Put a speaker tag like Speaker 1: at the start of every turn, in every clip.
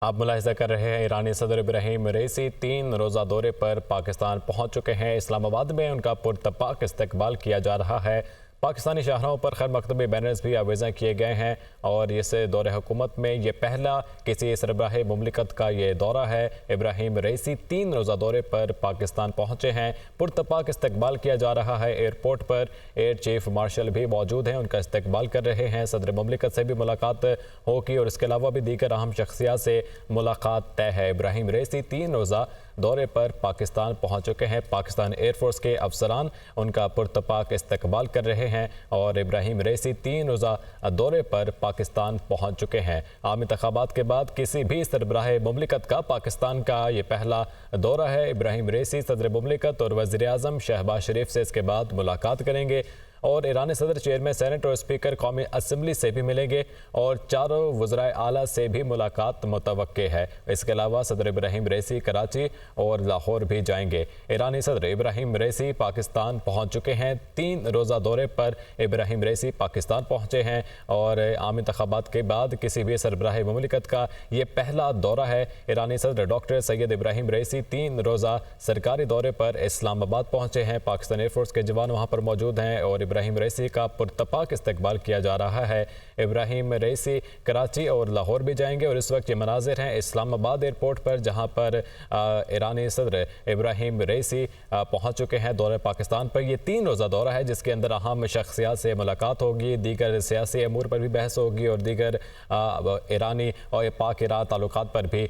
Speaker 1: आप मुलाहिजा कर रहे हैं ईरानी सदर इब्राहिम रईसी 3 रोज़ा दौरे पर पाकिस्तान पहुंच चुके हैं। इस्लामाबाद में उनका पुरतपाक इस्तकबाल किया जा रहा है। पाकिस्तानी शाहराहों पर खैर मकतबी बैनर्स भी आवेज़ा किए गए हैं और इस दौरे हुकूमत में ये पहला किसी सरबराह मुमलिकत का ये दौरा है। इब्राहिम रईसी 3 रोज़ा दौरे पर पाकिस्तान पहुंचे हैं। पुरतपाक इस्तकबाल किया जा रहा है। एयरपोर्ट पर एयर चीफ मार्शल भी मौजूद हैं, उनका इस्तकबाल कर रहे हैं। सदर मुमलिकत से भी मुलाकात होगी और इसके अलावा भी दीगर अहम शख्सियात से मुलाकात तय है। इब्राहिम रईसी 3 रोज़ा दौरे पर पाकिस्तान पहुंच चुके हैं। पाकिस्तान एयरफोर्स के अफसरान उनका पुरतपाक इस्तकबाल कर रहे हैं और इब्राहिम रईसी 3 रोज़ा दौरे पर पाकिस्तान पहुंच चुके हैं। आम इंतखाबात के बाद किसी भी सरबराह मुमलिकत का पाकिस्तान का ये पहला दौरा है। इब्राहिम रईसी सदर मुमलिकत और वज़ीर आज़म शहबाज शरीफ से इसके बाद मुलाकात करेंगे और ईरानी सदर चेयरमैन सेनेट और स्पीकर कौमी असम्बली से भी मिलेंगे और चारों वज़राए आला से भी मुलाकात मुतवक्के है। इसके अलावा सदर इब्राहिम रईसी कराची और लाहौर भी जाएंगे। ईरानी सदर इब्राहिम रईसी पाकिस्तान पहुंच चुके हैं। 3 रोज़ा दौरे पर इब्राहिम रईसी पाकिस्तान पहुंचे हैं और आम इंतखाबात के बाद किसी भी सरबराह मुमलिकत का ये पहला दौरा है। ईरानी सदर डॉक्टर सैयद इब्राहिम रईसी 3 रोज़ा सरकारी दौरे पर इस्लामाबाद पहुंचे हैं। पाकिस्तान एयरफोर्स के जवान वहाँ पर मौजूद हैं और इब्राहिम रईसी का पुरतपाक इस्तकबाल किया जा रहा है। इब्राहिम रईसी कराची और लाहौर भी जाएंगे और इस वक्त ये मनाजिर हैं इस्लामाबाद एयरपोर्ट पर, जहां पर ईरानी सदर इब्राहिम रईसी पहुंच चुके हैं दौरे पाकिस्तान पर। यह 3 रोज़ा दौरा है जिसके अंदर अहम शख्सियात से मुलाकात होगी, दीगर सियासी अमूर पर भी बहस होगी और दीगर ईरानी और पाक ईरान ताल्लुकात पर भी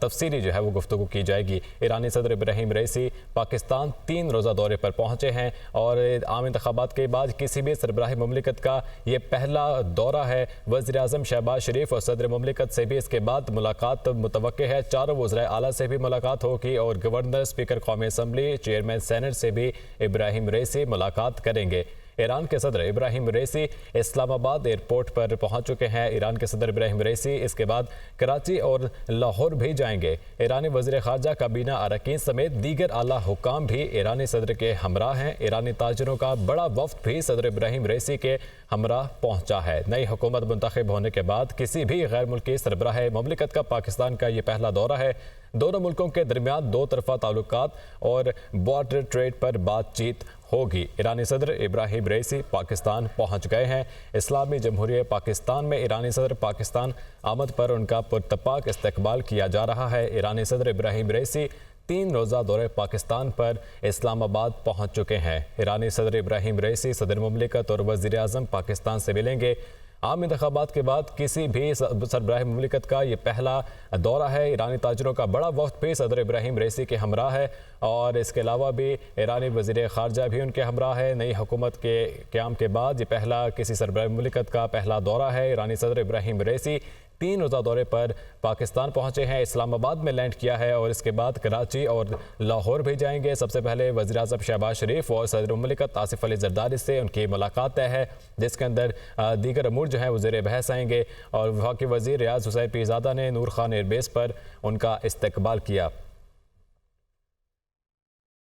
Speaker 1: तफसीली जो है वो गुफ्तगू की जाएगी। ईरानी सदर इब्राहिम रईसी पाकिस्तान 3 रोज़ा दौरे पर पहुंचे हैं और आम इंतखाबात के बाद किसी भी सरबराह मुमलिकत का ये पहला दौरा है। वज़ीर आज़म शहबाज शरीफ और सदर मुमलिकत से भी इसके बाद मुलाकात मुतवक्के है। चारों वज़राए आला से भी मुलाकात होगी और गवर्नर, स्पीकर कौमी असम्बली, चेयरमैन सेनेट से भी इब्राहिम रईसी मुलाकात करेंगे। ईरान के सदर इब्राहिम रईसी इस्लामाबाद एयरपोर्ट पर पहुंच चुके हैं। ईरान के सदर इब्राहिम रईसी इसके बाद कराची और लाहौर भी जाएंगे। ईरानी वज़ीर ख़ारजा काबीना अरकान समेत दीगर आला हुकाम भी ईरानी सदर के हमरा हैं। ईरानी ताजरों का बड़ा वफ्द भी सदर इब्राहिम रईसी के हमरा पहुंचा है। नई हुकूमत मुंतखब होने के बाद किसी भी गैर मुल्की सरबराह मुमलिकत का पाकिस्तान का ये पहला दौरा है। दोनों मुल्कों के दरमियान 2 तरफ़ा ताल्लुकात और बॉर्डर ट्रेड पर बातचीत होगी। ईरानी सदर इब्राहिम रईसी पाकिस्तान पहुंच गए हैं। इस्लामी जमहूरियत पाकिस्तान में ईरानी सदर पाकिस्तान आमद पर उनका पुरतपाक इस्तकबाल किया जा रहा है। ईरानी सदर इब्राहिम रईसी 3 रोज़ा दौरे पाकिस्तान पर इस्लामाबाद पहुंच चुके हैं। ईरानी सदर इब्राहिम रईसी सदर मुमलिकत और वज़ीर आज़म पाकिस्तान से मिलेंगे। आम इंतखाबात के बाद किसी भी सरबराह मुमलिकत का ये पहला दौरा है। ईरानी ताजरों का बड़ा वफ्द भी सदर इब्राहिम रईसी के हमरा है और इसके अलावा भी ईरानी वज़ीर ख़ारजा भी उनके हमरा है। नई हुकूमत के क़याम के बाद ये पहला किसी सरबराह मुमलिकत का पहला दौरा है। ईरानी सदर इब्राहिम रईसी 3 रोज़ा दौरे पर पाकिस्तान पहुंचे हैं। इस्लामाबाद में लैंड किया है और इसके बाद कराची और लाहौर भी जाएंगे। सबसे पहले वज़ीर आज़म शहबाज शरीफ और सदर मुमलिकत आसिफ अली ज़रदारी से उनकी मुलाकात तय है, जिसके अंदर दीगर अमूर जो हैं वो ज़ेर बहस आएंगे और वफाकी वज़ीर रियाज हुसैन पीरज़ादा ने नूर खान एयरबेस पर उनका इस्तकबाल किया।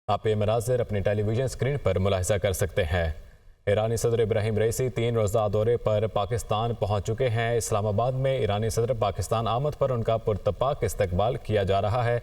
Speaker 1: आप ये मनाज़िर अपनी टेलीविज़न स्क्रीन पर मुलाहिज़ा कर सकते हैं। ईरानी सदर इब्राहिम रईसी 3 रोज़ा दौरे पर पाकिस्तान पहुंच चुके हैं। इस्लामाबाद में ईरानी सदर पाकिस्तान आमद पर उनका पुरतपाक इस्तकबाल किया जा रहा है।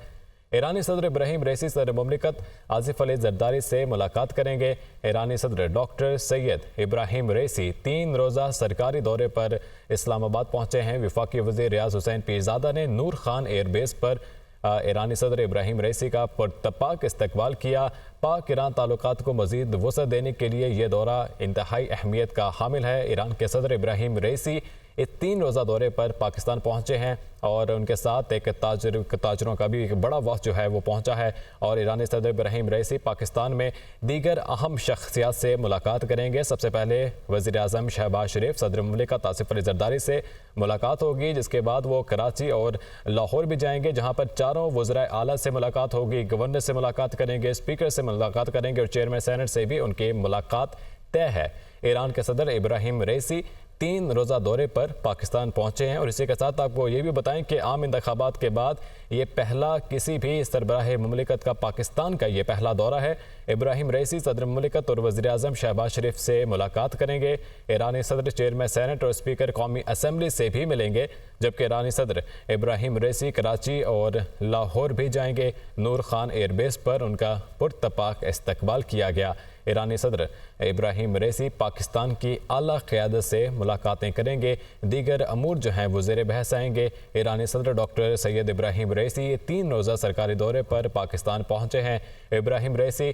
Speaker 1: ईरानी सदर इब्राहिम रईसी सदर मुमलिकत आसिफ अली ज़रदारी से मुलाकात करेंगे। ईरानी सदर डॉक्टर सैयद इब्राहिम रईसी 3 रोज़ा सरकारी दौरे पर इस्लामाबाद पहुंचे हैं। वफाकी वज़ीर रियाज हुसैन पीरज़ादा ने नूर खान एयरबेस पर ईरानी सदर इब्राहिम रईसी का पुरतपाक इस्तकबाल किया। पाक ईरान ताल्लुकात को मज़ीद वसअत देने के लिए यह दौरा इंतहाई अहमियत का हामिल है। ईरान के सदर इब्राहिम रईसी इस 3 रोज़ा दौरे पर पाकिस्तान पहुंचे हैं और उनके साथ एक ताजरों का भी एक बड़ा वक्त जो है वो पहुंचा है और ईरानी सदर इब्राहिम रईसी पाकिस्तान में दीगर अहम शख्सियात से मुलाकात करेंगे। सबसे पहले वज़ीर आज़म शहबाज शरीफ, सदर मुमलिकत आसिफ अली ज़रदारी से मुलाकात होगी, जिसके बाद वो कराची और लाहौर भी जाएंगे, जहाँ पर चारों वज़राए आला से मुलाकात होगी। गवर्नर से मुलाकात करेंगे, स्पीकर से मुलाकात करेंगे और चेयरमैन सेनेट से भी उनकी मुलाकात तय है। ईरान के सदर इब्राहिम रईसी 3 रोज़ा दौरे पर पाकिस्तान पहुंचे हैं। और इसी के साथ आपको ये भी बताएं कि आम इंतखाबात के बाद ये पहला किसी भी सरबराह मुमलिकत का पाकिस्तान का ये पहला दौरा है। इब्राहिम रईसी सदर मुमलिकत और वज़ीर आज़म शहबाज शरीफ से मुलाकात करेंगे। ईरानी सदर चेयरमैन सेनेट और स्पीकर कौमी असम्बली से भी मिलेंगे, जबकि ईरानी सदर इब्राहिम रईसी कराची और लाहौर भी जाएंगे। नूर खान एयरबेस पर उनका पुरतपाक इस्तकबाल किया गया। ईरानी सदर इब्राहिम रईसी पाकिस्तान की आला क़यादत से मुलाकातें करेंगे। दीगर अमूर जो हैं वो ज़ेर बहस आएंगे। ईरानी सदर डॉक्टर सैयद इब्राहिम रईसी 3 रोज़ा सरकारी दौरे पर पाकिस्तान पहुँचे हैं। इब्राहिम रईसी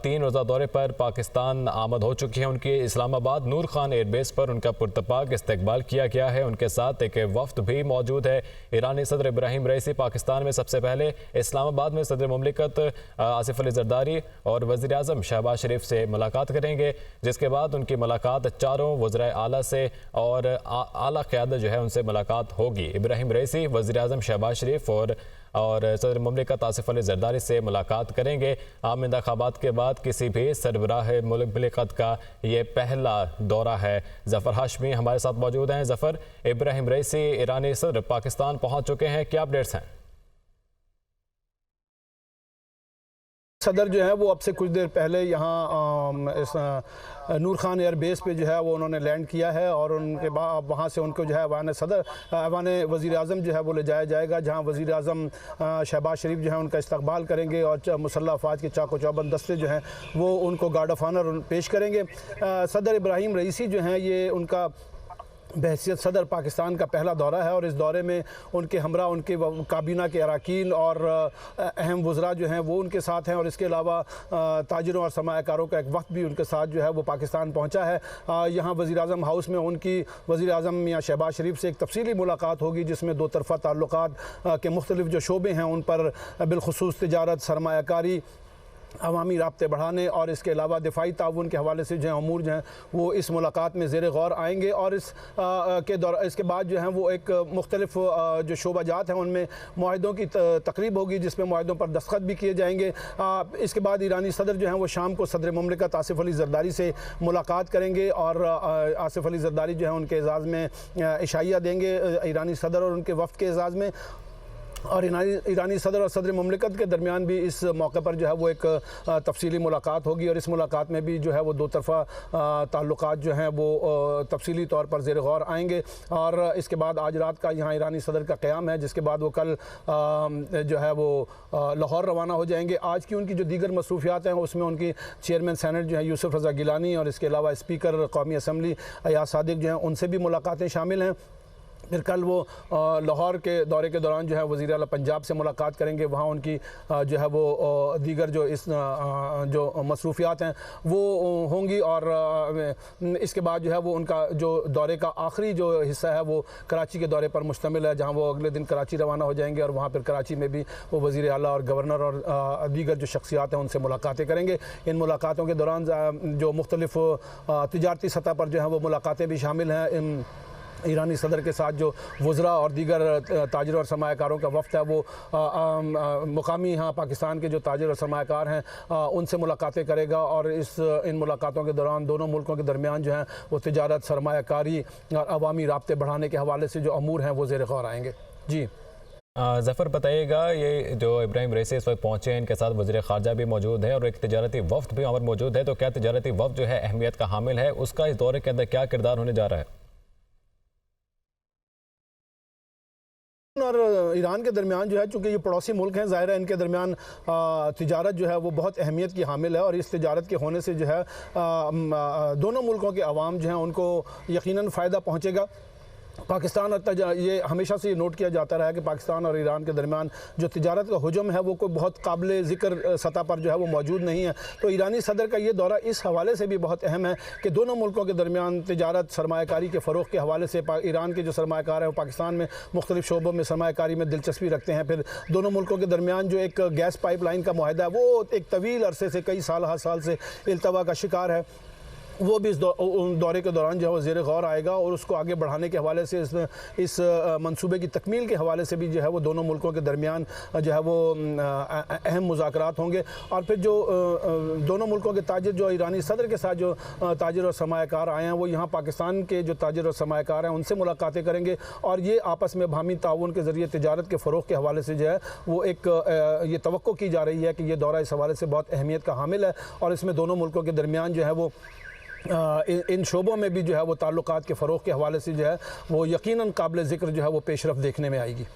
Speaker 1: 3 रोज़ा दौरे पर पाकिस्तान आमद हो चुकी हैं। उनकी इस्लामाबाद नूर खान एयरबेस पर उनका पुरतपाक इस्तकबाल किया गया है। उनके साथ एक वफ्द भी मौजूद है। ईरानी सदर इब्राहिम रईसी पाकिस्तान में सबसे पहले इस्लामाबाद में सदर मुमलिकत आसिफ अली जरदारी और वज़ीर आज़म शहबाज शरीफ से मुलाकात करेंगे, जिसके बाद उनकी मुलाकात चारों वज़राए आला से और आला क़यादत जो है उनसे मुलाकात होगी। इब्राहिम रईसी वज़ीर आज़म शहबाज शरीफ और सदर मुमलिकत आसिफ अली जरदारी से मुलाकात करेंगे। आम इंतखाबात के बाद किसी भी सरबराह मुमलिकत का ये पहला दौरा है। ज़फ़र हाशमी हमारे साथ मौजूद हैं। ज़फ़र, इब्राहिम रईसी ईरानी सदर पाकिस्तान पहुँच चुके हैं, क्या अपडेट्स हैं?
Speaker 2: सदर जो है वो अब से कुछ देर पहले यहाँ नूर खान एयरबेस पे जो है वो उन्होंने लैंड किया है और उनके बाद वहाँ से उनको जो है ऐवान वज़ीर आज़म जो है वो ले जाया जाएगा, जहाँ वज़ीर आज़म शहबाज शरीफ जो है उनका इस्तकबाल करेंगे और मुसल्लह अफ़वाज के चाको चौबंद दस्ते जो हैं वो उनको गार्ड ऑफ ऑनर पेश करेंगे। सदर इब्राहिम रईसी जो हैं ये उनका बहैसियत सदर पाकिस्तान का पहला दौरा है और इस दौरे में उनके हमरा उनके काबीना के अराकीन और अहम वज़रा जो हैं वो उनके साथ हैं और इसके अलावा ताजिरों और सरमायाकारों का एक वक्त भी उनके साथ जो है वो पाकिस्तान पहुंचा है। यहाँ वज़ीर आज़म हाउस में उनकी वज़ीर आज़म मियां शहबाज शरीफ से एक तफसीली मुलाकात होगी, जिसमें दो तरफ़ा ताल्लुकात के मुख्तलिफ जो शोबे हैं उन पर बिलखुसूस तिजारत, सरमायाकारी, अवामी राब्ते बढ़ाने और इसके अलावा दिफाई ताउन के हवाले से जो है अमूर जो हैं वो इस मुलाकात में ज़ेर गौर आएंगे। और इसके बाद जो है वो एक मुख्तलिफ जो शोबाजात हैं उनमें मुआहिदों की तकरीब होगी, जिसमें मुआहिदों पर दस्तखत भी किए जाएंगे। इसके बाद ईरानी सदर जो हैं वो शाम को सदर मुमलिकत आसिफ अली जरदारी से मुलाकात करेंगे और आसिफ अली जरदारी जो है उनके एजाज़ में इशाइया देंगे ईरानी सदर और उनके वफ़द के एजाज़ में। और ईरानी सदर और सदर मुमलिकत के दरमियान भी इस मौके पर जो है वो एक तफसीली मुलाकात होगी और इस मुलाकात में भी जो है वो दो तरफ़ा ताल्लुकात जो हैं वो तफसीली तौर पर ज़ेर गौर आएंगे। और इसके बाद आज रात का यहाँ ईरानी सदर का क़याम है, जिसके बाद वो कल जो है वो लाहौर रवाना हो जाएंगे। आज की उनकी जो दीगर मसरूफियात हैं उसमें उनकी चेयरमैन सेनेट जो है यूसुफ रज़ा गिलानी और इसके अलावा स्पीकर कौमी असम्बली अयाज सादिक जो हैं उनसे भी मुलाकातें शामिल हैं। फिर कल वो लाहौर के दौरे के दौरान जो है वज़ीर आला पंजाब से मुलाकात करेंगे, वहाँ उनकी जो है वो दीगर जो जो मसरूफियात हैं वो होंगी। और इसके बाद जो है वो उनका जो दौरे का आखिरी जो हिस्सा है वो कराची के दौरे पर मुश्तमिल है, जहाँ वो अगले दिन कराची रवाना हो जाएंगे और वहाँ फिर कराची में भी वो वज़ीर आला और गवर्नर और दीगर जो शख्सियात हैं उनसे मुलाकातें करेंगे। इन मुलाकातों के दौरान जो मुख्तलिफ तिजारती सतह पर जो है वो मुलाकातें भी शामिल हैं। ईरानी सदर के साथ जो वज़रा और दीगर ताजिर और सरमायाकारों का वफ़द है वो मुकामी यहाँ पाकिस्तान के जो ताजिर और सरमायाकार हैं उनसे मुलाकातें करेगा और इन मुलाकातों के दौरान दोनों मुल्कों के दरमियान जो है वो तिजारत, सरमायाकारी और अवामी राब्ते बढ़ाने के हवाले से जो अमूर हैं वो ज़ेर गौर आएंगे। जी
Speaker 1: ज़फ़र, बताइएगा ये जो इब्राहिम रईसी इस वक्त पहुँचे हैं, इनके साथ वज़ीर ख़ारजा भी मौजूद है और एक तिजारती वफ़द भी वहाँ पर मौजूद है, तो क्या तिजारती वफ़द जो है अहमियत का हामिल है, उसका इस दौरे के अंदर क्या किरदार होने जा रहा है?
Speaker 2: और ईरान के दरमियान जो है, चूँकि ये पड़ोसी मुल्क हैं, ज़ाहिर है इनके दरमियान तिजारत जो है वो बहुत अहमियत की हामिल है और इस तिजारत के होने से जो है दोनों मुल्कों के अवाम जो हैं उनको यकीनन फ़ायदा पहुँचेगा। पाकिस्तान और ये हमेशा से ये नोट किया जाता रहा है कि पाकिस्तान और ईरान के दरमियान जो तिजारत का हुजम है वो कोई बहुत काबिल ज़िक्र सतह पर जो है वो मौजूद नहीं है। तो ईरानी सदर का ये दौरा इस हवाले से भी बहुत अहम है कि दोनों मुल्कों के दरमियान तिजारत, सरमायाकारी के फ़रोग़ के हवाले से ईरान के जो सरमायाकार है वो पाकिस्तान में मुख्तलिफ शोबों में सरमायाकारी में दिलचस्पी रखते हैं। फिर दोनों मुल्कों के दरमियान जो एक गैस पाइप लाइन का मुआहदा है वो एक तवील अरसे से, कई साल से इल्तवा का शिकार है। वो भी इस दौरे के दौरान जो है वो ज़ेर गौर आएगा और उसको आगे बढ़ाने के हवाले से इस मंसूबे की तकमील के हवाले से भी जो है वो दोनों मुल्कों के दरमियान जो है वो अहम मुज़ाकरात होंगे। और फिर जो दोनों मुल्कों के ताजिर जो ईरानी सदर के साथ जो ताजिर और सरमायाकार आए हैं वो यहाँ पाकिस्तान के जो ताजिर और सरमायाकार हैं उनसे मुलाकातें करेंगे और ये आपस में बाहमी ताउन के ज़रिए तिजारत के फ़रोग़ के हवाले से जो है वो एक ये तवक्को की जा रही है कि ये दौरा इस हवाले से बहुत अहमियत का हामिल है और इसमें दोनों मुल्कों के दरमियान जो है वो इन शोबों में भी जो है वो ताल्लुकात के फ़रोग़ के हवाले से जो है वो यकीनन काबिल ज़िक्र जो है वो पेशरफ़ देखने में आएगी।